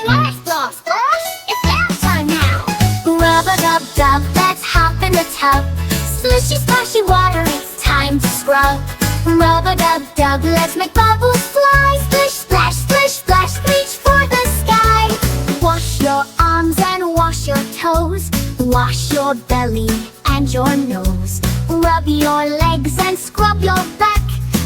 Splash, splash, splash, it's bath time now. Rub-a-dub-dub, let's hop in the tub. Slushy, splashy water, it's time to scrub. Rub-a-dub-dub, let's make bubbles fly. Splish, splash, splish, splash, reach for the sky. Wash your arms and wash your toes. Wash your belly and your nose. Rub your legs and scrub your back.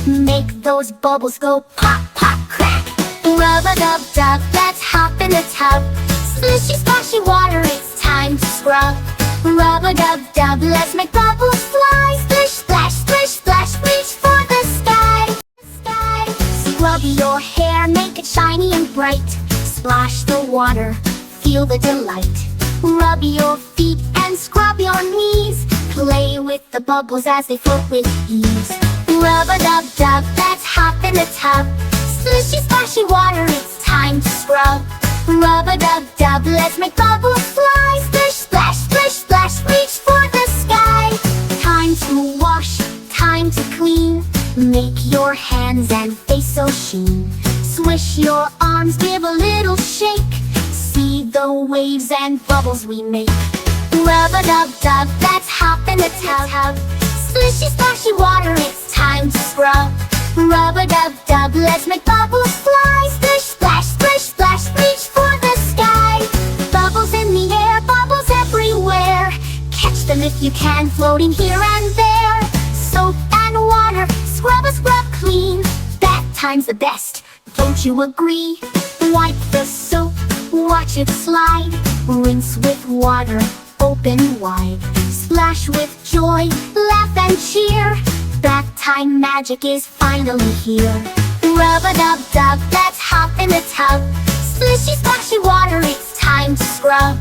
Make those bubbles go pop, pop, crack. Rub-a-dub-dub, let's hop in the tub. Splishy, splashy water, it's time to scrub. Rub-a-dub-dub, let's make bubbles fly. Splish, splash, splish, splash, reach for the sky. Scrub your hair, make it shiny and bright. Splash the water, feel the delight. Rub your feet and scrub your knees. Play with the bubbles as they float with ease. Rub-a-dub-dub, let's hop in the tub. Splishy, splashy water, it's time to scrub. Rub-a-dub-dub, let's make bubbles fly. Splish, splash, splish, splash, reach for the sky. Time to wash, time to clean. Make your hands and face so sheen. Swish your arms, give a little shake. See the waves and bubbles we make. Rub-a-dub-dub, let's hop in the tub. Splishy, splashy water, it's time to scrub. Rub-a-dub-dub, let's make bubbles fly. Splish, splash, splish, splash, reach for the sky. Bubbles in the air, bubbles everywhere. Catch them if you can, floating here and there. Soap and water, scrub a scrub clean. Bath time's the best, don't you agree? Wipe the soap, watch it slide. Rinse with water, open wide. Splash with joy, laugh and cheer. Bath time magic is finally here. Rub-a-dub-dub, let's hop in the tub. Splishy, splashy water, it's time to scrub.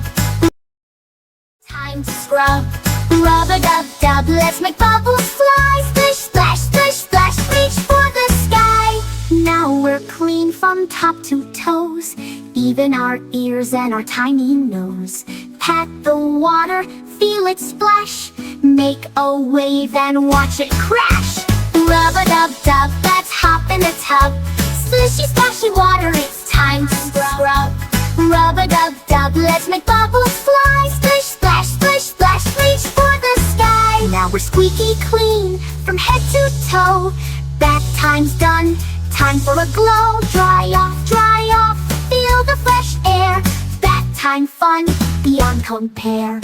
Time to scrub. Rub-a-dub-dub, let's make bubbles fly. Splish, splash, splish, splash, reach for the sky. Now we're clean from top to toes, even our ears and our tiny nose. Pat the water, feel it splash. Make a wave and watch it crash. Rub-a-dub-dub, let's hop in the tub. Splishy, splashy water, it's time to scrub. Rub-a-dub-dub, let's make bubbles fly. Splish, splash, splish, splash, reach for the sky. Now we're squeaky clean from head to toe. Bath time's done, time for a glow. Dry off, feel the fresh air. Bath time fun, beyond compare.